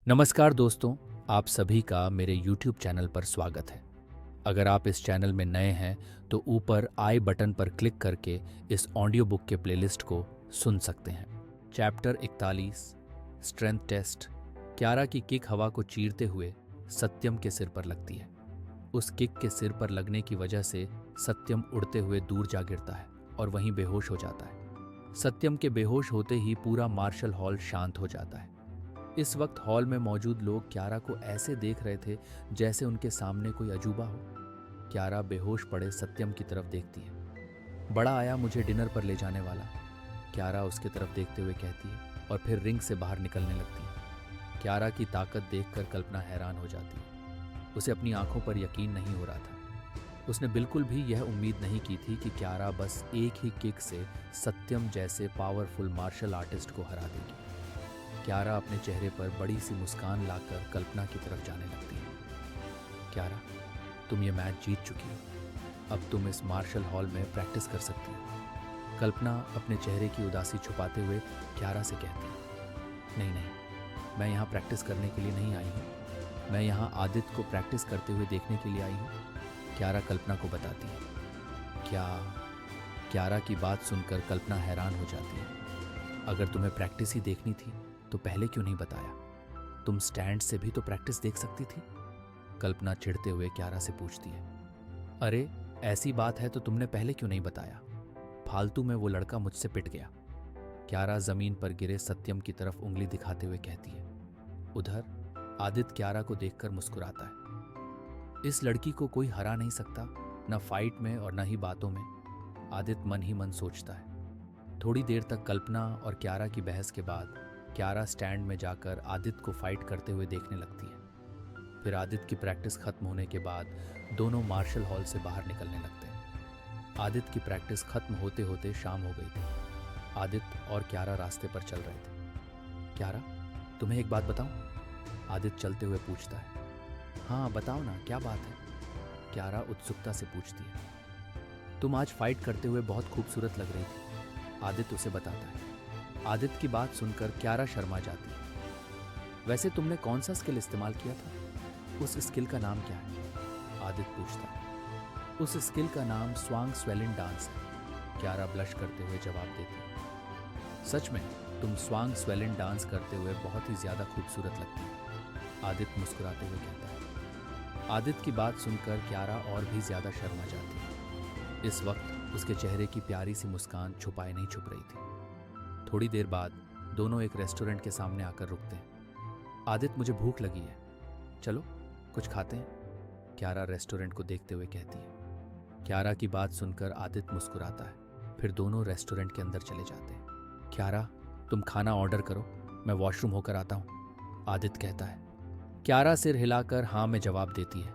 नमस्कार दोस्तों, आप सभी का मेरे YouTube चैनल पर स्वागत है। अगर आप इस चैनल में नए हैं तो ऊपर आई बटन पर क्लिक करके इस ऑडियो बुक के प्लेलिस्ट को सुन सकते हैं। Chapter 41 strength test. क्यारा की किक हवा को चीरते हुए सत्यम के सिर पर लगती है। उस किक के सिर पर लगने की वजह से सत्यम उड़ते हुए दूर जा गिरता है और वहीं बेहोश हो जाता है। सत्यम के बेहोश होते ही पूरा मार्शल हॉल शांत हो जाता है। इस वक्त हॉल में मौजूद लोग क्यारा को ऐसे देख रहे थे जैसे उनके सामने कोई अजूबा हो। क्यारा बेहोश पड़े सत्यम की तरफ देखती है। बड़ा आया मुझे डिनर पर ले जाने वाला, क्यारा उसकी तरफ देखते हुए कहती है और फिर रिंग से बाहर निकलने लगती है। क्यारा की ताकत देखकर कल्पना हैरान हो जाती है। उसे अपनी आंखों पर यकीन नहीं हो रहा था। उसने बिल्कुल भी यह उम्मीद नहीं की थी कि क्यारा बस एक ही किक से सत्यम जैसे पावरफुल मार्शल आर्टिस्ट को हरा देगी। क्यारा अपने चेहरे पर बड़ी सी मुस्कान लाकर कल्पना की तरफ जाने लगती है। क्यारा, तुम ये मैच जीत चुकी हो। अब तुम इस मार्शल हॉल में प्रैक्टिस कर सकती हो। कल्पना अपने चेहरे की उदासी छुपाते हुए क्यारा से कहती है, नहीं नहीं, मैं यहाँ प्रैक्टिस करने के लिए नहीं आई हूँ। मैं यहाँ आदित्य को प्रैक्टिस करते हुए देखने के लिए आई हूँ। क्यारा कल्पना को बताती है। क्या? क्यारा की बात सुनकर कल्पना हैरान हो जाती है। अगर तुम्हें प्रैक्टिस ही देखनी थी तो पहले क्यों नहीं बताया? तुम स्टैंड से भी तो प्रैक्टिस देख सकती थी। कल्पना चिढ़ते हुए क्यारा से पूछती है। अरे ऐसी बात है तो तुमने पहले क्यों नहीं बताया? फालतू में वो लड़का मुझसे पिट गया। क्यारा जमीन पर गिरे सत्यम की तरफ उंगली दिखाते हुए कहती है। उधर आदित्य क्यारा को देखकर मुस्कुराता है। इस लड़की को कोई हरा नहीं सकता, न फाइट में और न ही बातों में, आदित्य मन ही मन सोचता है। थोड़ी देर तक कल्पना और क्यारा की बहस के बाद क्यारा स्टैंड में जाकर आदित्य को फाइट करते हुए देखने लगती है। फिर आदित्य की प्रैक्टिस खत्म होने के बाद दोनों मार्शल हॉल से बाहर निकलने लगते हैं। आदित्य की प्रैक्टिस खत्म होते होते शाम हो गई थी। आदित्य और क्यारा रास्ते पर चल रहे थे। क्यारा, तुम्हें एक बात बताऊं? आदित्य चलते हुए पूछता है। हाँ बताओ ना, क्या बात है? क्यारा उत्सुकता से पूछती है। तुम आज फाइट करते हुए बहुत खूबसूरत लग रही थी, आदित्य उसे बताता है। आदित्य की बात सुनकर क्यारा शर्मा जाती है। वैसे तुमने कौन सा स्किल इस्तेमाल किया था? उस स्किल का नाम क्या है? आदित्य पूछता है। उस स्किल का नाम स्वांग स्वेलिन डांस है, क्यारा ब्लश करते हुए जवाब देती है। सच में तुम स्वांग स्वेलिन डांस करते हुए बहुत ही ज्यादा खूबसूरत लगती है, आदित्य मुस्कुराते हुए कहता है। आदित्य की बात सुनकर क्यारा और भी ज्यादा शर्मा जाती है। इस वक्त उसके चेहरे की प्यारी सी मुस्कान छुपाए नहीं छुप रही थी। थोड़ी देर बाद दोनों एक रेस्टोरेंट के सामने आकर रुकते हैं। आदित्य, मुझे भूख लगी है, चलो कुछ खाते हैं, क्यारा रेस्टोरेंट को देखते हुए कहती है। क्यारा की बात सुनकर आदित्य मुस्कुराता है। फिर दोनों रेस्टोरेंट के अंदर चले जाते हैं। क्यारा, तुम खाना ऑर्डर करो, मैं वॉशरूम होकर आता हूँ, आदित्य कहता है। क्यारा सिर हिलाकर हाँ में जवाब देती है।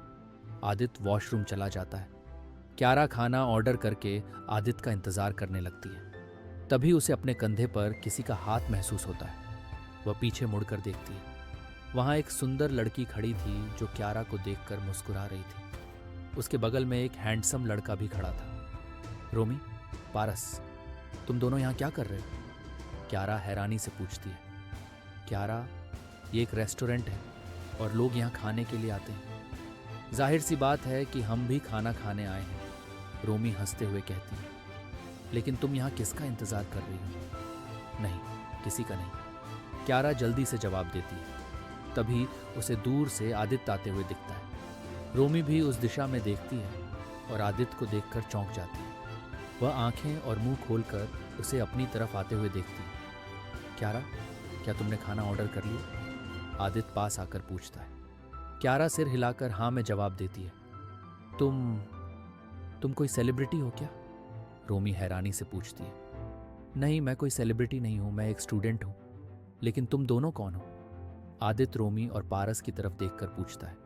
आदित्य वॉशरूम चला जाता है। क्यारा खाना ऑर्डर करके आदित्य का इंतजार करने लगती है। तभी उसे अपने कंधे पर किसी का हाथ महसूस होता है। वह पीछे मुड़कर देखती है। वहां एक सुंदर लड़की खड़ी थी जो क्यारा को देखकर मुस्कुरा रही थी। उसके बगल में एक हैंडसम लड़का भी खड़ा था। रोमी, पारस, तुम दोनों यहाँ क्या कर रहे हो? क्यारा हैरानी से पूछती है। क्यारा, ये एक रेस्टोरेंट है और लोग यहाँ खाने के लिए आते हैं। जाहिर सी बात है कि हम भी खाना खाने आए हैं, रोमी हंसते हुए कहती है। लेकिन तुम यहाँ किसका इंतजार कर रही हो? नहीं, किसी का नहीं, क्यारा जल्दी से जवाब देती है। तभी उसे दूर से आदित्य आते हुए दिखता है। रोमी भी उस दिशा में देखती है और आदित्य को देखकर चौंक जाती है। वह आंखें और मुंह खोलकर उसे अपनी तरफ आते हुए देखती है। क्यारा, क्या तुमने खाना ऑर्डर कर लिया? आदित्य पास आकर पूछता है। क्यारा सिर हिलाकर हाँ में जवाब देती है। तुम कोई सेलिब्रिटी हो क्या? रोमी हैरानी से पूछती है। नहीं, मैं कोई सेलिब्रिटी नहीं हूं, मैं एक स्टूडेंट हूं। लेकिन तुम दोनों कौन हो? आदित्य रोमी और पारस की तरफ देखकर पूछता है।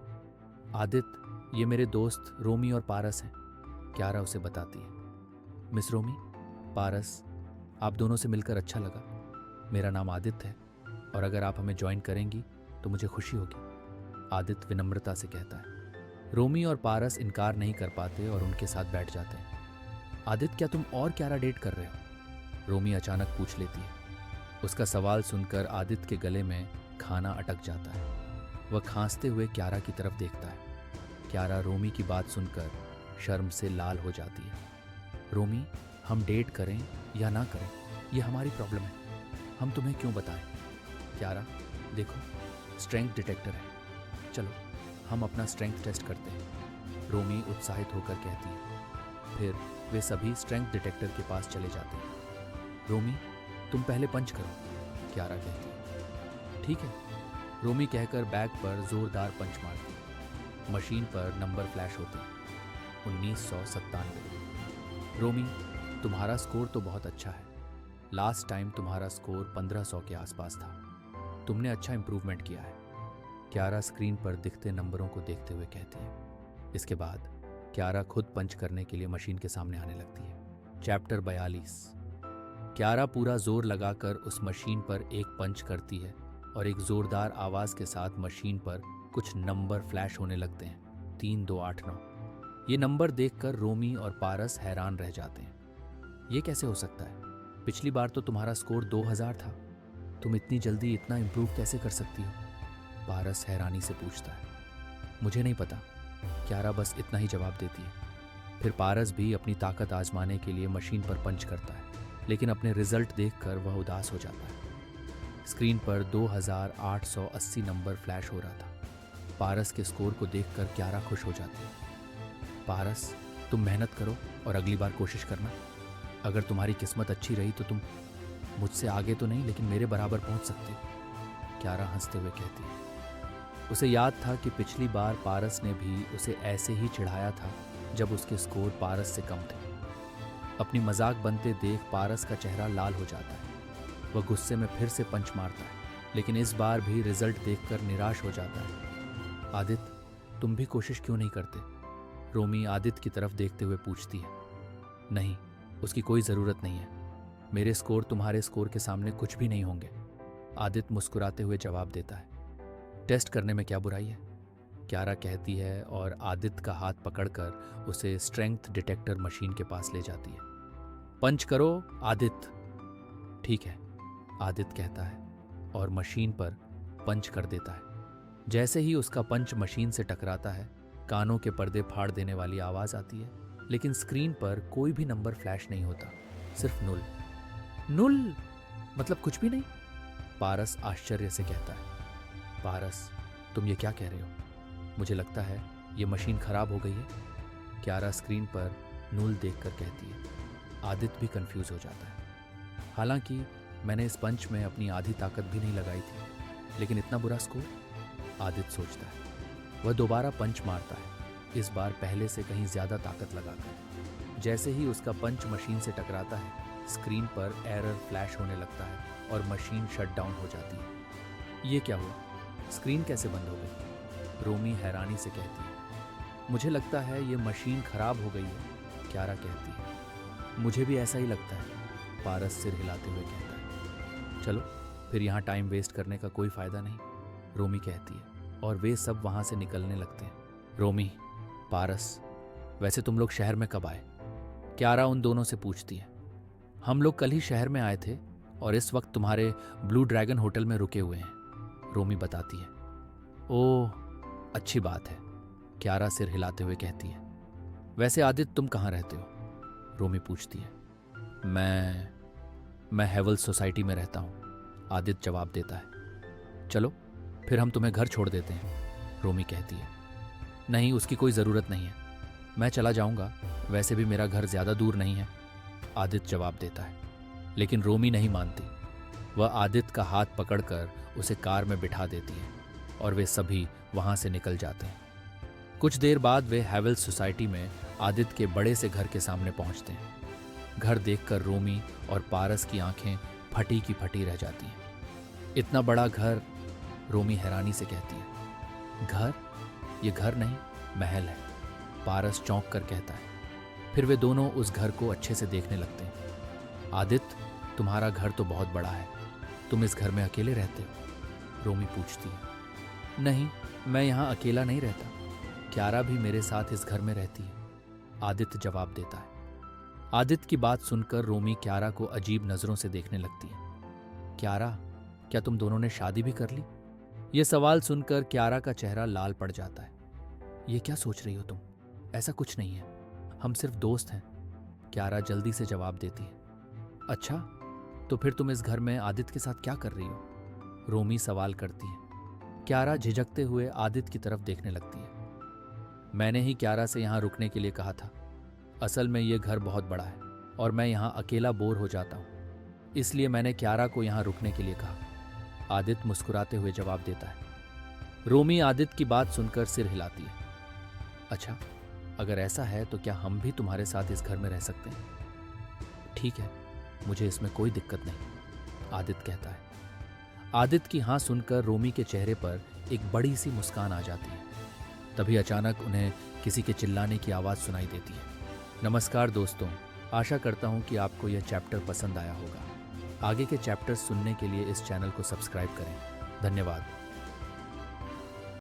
आदित्य, ये मेरे दोस्त रोमी और पारस हैं, क्यारा उसे बताती है। मिस रोमी, पारस, आप दोनों से मिलकर अच्छा लगा। मेरा नाम आदित्य है और अगर आप हमें ज्वाइन करेंगी तो मुझे खुशी होगी, आदित्य विनम्रता से कहता है। रोमी और पारस इनकार नहीं कर पाते और उनके साथ बैठ जाते हैं। आदित्य, क्या तुम और क्यारा डेट कर रहे हो? रोमी अचानक पूछ लेती है। उसका सवाल सुनकर आदित्य के गले में खाना अटक जाता है। वह खांसते हुए क्यारा की तरफ देखता है। क्यारा रोमी की बात सुनकर शर्म से लाल हो जाती है। रोमी, हम डेट करें या ना करें, ये हमारी प्रॉब्लम है, हम तुम्हें क्यों बताएं? क्यारा, देखो, स्ट्रेंथ डिटेक्टर है, चलो हम अपना स्ट्रेंथ टेस्ट करते हैं, रोमी उत्साहित होकर कहती है। फिर वे सभी स्ट्रेंथ डिटेक्टर के पास चले जाते हैं। रोमी, तुम पहले पंच करो, क्यारा कहती है। ठीक है, रोमी कहकर बैग पर जोरदार पंच मारती है। मशीन पर नंबर फ्लैश होते हैं। 1997। रोमी, तुम्हारा स्कोर तो बहुत अच्छा है। लास्ट टाइम तुम्हारा स्कोर 1500 के आसपास था। तुमने अच्छा इंप्रूवमेंट किया है, क्यारा स्क्रीन पर दिखते नंबरों को देखते हुए कहती है। इसके बाद क्यारा खुद पंच करने के लिए मशीन के सामने आने लगती है। चैप्टर 42। क्यारा पूरा जोर लगाकर उस मशीन पर एक पंच करती है और एक जोरदार आवाज के साथ मशीन पर कुछ नंबर फ्लैश होने लगते हैं। 3289। ये नंबर देखकर रोमी और पारस हैरान रह जाते हैं। ये कैसे हो सकता है? पिछली बार तो तुम्हारा स्कोर 2000 था। तुम इतनी जल्दी इतना इम्प्रूव कैसे कर सकती हो? पारस हैरानी से पूछता है। मुझे नहीं पता, क्यारा बस इतना ही जवाब देती है। फिर पारस भी अपनी ताकत आजमाने के लिए मशीन पर पंच करता है, लेकिन अपने रिजल्ट देखकर वह उदास हो जाता है। स्क्रीन पर 2880 नंबर फ्लैश हो रहा था। पारस के स्कोर को देखकर क्यारा खुश हो जाती है। पारस, तुम मेहनत करो और अगली बार कोशिश करना। अगर तुम्हारी किस्मत अच्छी रही तो तुम मुझसे आगे तो नहीं, लेकिन मेरे बराबर पहुंच सकते हो, क्यारा हंसते हुए कहती है। उसे याद था कि पिछली बार पारस ने भी उसे ऐसे ही चिढ़ाया था जब उसके स्कोर पारस से कम थे। अपनी मजाक बनते देख पारस का चेहरा लाल हो जाता है। वह गुस्से में फिर से पंच मारता है, लेकिन इस बार भी रिजल्ट देखकर निराश हो जाता है। आदित्य, तुम भी कोशिश क्यों नहीं करते? रोमी आदित्य की तरफ देखते हुए पूछती है। नहीं, उसकी कोई ज़रूरत नहीं है। मेरे स्कोर तुम्हारे स्कोर के सामने कुछ भी नहीं होंगे, आदित्य मुस्कुराते हुए जवाब देता है। टेस्ट करने में क्या बुराई है? क्यारा कहती है और आदित्य का हाथ पकड़कर उसे स्ट्रेंथ डिटेक्टर मशीन के पास ले जाती है। पंच करो आदित्य। ठीक है, आदित्य कहता है और मशीन पर पंच कर देता है। जैसे ही उसका पंच मशीन से टकराता है, कानों के पर्दे फाड़ देने वाली आवाज आती है, लेकिन स्क्रीन पर कोई भी नंबर फ्लैश नहीं होता, सिर्फ 0। 0 मतलब कुछ भी नहीं? पारस आश्चर्य से कहता है। पारस, तुम ये क्या कह रहे हो? मुझे लगता है ये मशीन खराब हो गई है, क्यारा स्क्रीन पर 0 देखकर कहती है। आदित्य भी कंफ्यूज हो जाता है। हालांकि मैंने इस पंच में अपनी आधी ताकत भी नहीं लगाई थी, लेकिन इतना बुरा स्कोर? आदित्य सोचता है। वह दोबारा पंच मारता है, इस बार पहले से कहीं ज्यादा ताकत लगाकर। जैसे ही उसका पंच मशीन से टकराता है, स्क्रीन पर एरर फ्लैश होने लगता है और मशीन शट डाउन हो जाती है। ये क्या हुआ? स्क्रीन कैसे बंद हो गई? रोमी हैरानी से कहती है। मुझे लगता है ये मशीन खराब हो गई है, क्यारा कहती है। मुझे भी ऐसा ही लगता है, पारस सिर हिलाते हुए कहता है। चलो फिर यहाँ टाइम वेस्ट करने का कोई फायदा नहीं, रोमी कहती है और वे सब वहाँ से निकलने लगते हैं। रोमी, पारस, वैसे तुम लोग शहर में कब आए? क्यारा उन दोनों से पूछती है। हम लोग कल ही शहर में आए थे और इस वक्त तुम्हारे ब्लू ड्रैगन होटल में रुके हुए हैं, रोमी बताती है। ओह, अच्छी बात है, क्यारा सिर हिलाते हुए कहती है। वैसे आदित्य, तुम कहाँ रहते हो? रोमी पूछती है। मैं हेवल्स सोसाइटी में रहता हूँ, आदित्य जवाब देता है। चलो फिर हम तुम्हें घर छोड़ देते हैं, रोमी कहती है। नहीं, उसकी कोई ज़रूरत नहीं है, मैं चला जाऊँगा, वैसे भी मेरा घर ज़्यादा दूर नहीं है, आदित्य जवाब देता है। लेकिन रोमी नहीं मानती। वह आदित्य का हाथ पकड़कर उसे कार में बिठा देती है और वे सभी वहाँ से निकल जाते हैं। कुछ देर बाद वे हेवल्स सोसाइटी में आदित्य के बड़े से घर के सामने पहुँचते हैं। घर देखकर रोमी और पारस की आंखें फटी की फटी रह जाती हैं। इतना बड़ा घर? रोमी हैरानी से कहती है। घर? ये घर नहीं, महल है, पारस चौंक कर कहता है। फिर वे दोनों उस घर को अच्छे से देखने लगते हैं। आदित्य, तुम्हारा घर तो बहुत बड़ा है, तुम इस घर में अकेले रहते हो? रोमी पूछती है। नहीं, मैं यहाँ अकेला नहीं रहता, क्यारा भी मेरे साथ इस घर में रहती है, आदित्य जवाब देता है। आदित्य की बात सुनकर रोमी क्यारा को अजीब नजरों से देखने लगती है। क्यारा, क्या तुम दोनों ने शादी भी कर ली? ये सवाल सुनकर क्यारा का चेहरा लाल पड़ जाता है। ये क्या सोच रही हो तुम? ऐसा कुछ नहीं है, हम सिर्फ दोस्त हैं, क्यारा जल्दी से जवाब देती है। अच्छा, तो फिर तुम इस घर में आदित्य के साथ क्या कर रही हो? रोमी सवाल करती है। क्यारा झिझकते हुए आदित्य की तरफ देखने लगती है। मैंने ही क्यारा से यहाँ रुकने के लिए कहा था। असल में ये घर बहुत बड़ा है और मैं यहाँ अकेला बोर हो जाता हूँ, इसलिए मैंने क्यारा को यहाँ रुकने के लिए कहा। आदित्य मुस्कुराते हुए जवाब देता है। रोमी आदित्य की बात सुनकर सिर हिलाती है। अच्छा, अगर ऐसा है तो क्या हम भी तुम्हारे साथ इस घर में रह सकते हैं? ठीक है, मुझे इसमें कोई दिक्कत नहीं, आदित्य कहता है। आदित्य की हाँ सुनकर रोमी के चेहरे पर एक बड़ी सी मुस्कान आ जाती है। तभी अचानक उन्हें किसी के चिल्लाने की आवाज़ सुनाई देती है। नमस्कार दोस्तों, आशा करता हूँ कि आपको यह चैप्टर पसंद आया होगा। आगे के चैप्टर्स सुनने के लिए इस चैनल को सब्सक्राइब करें। धन्यवाद।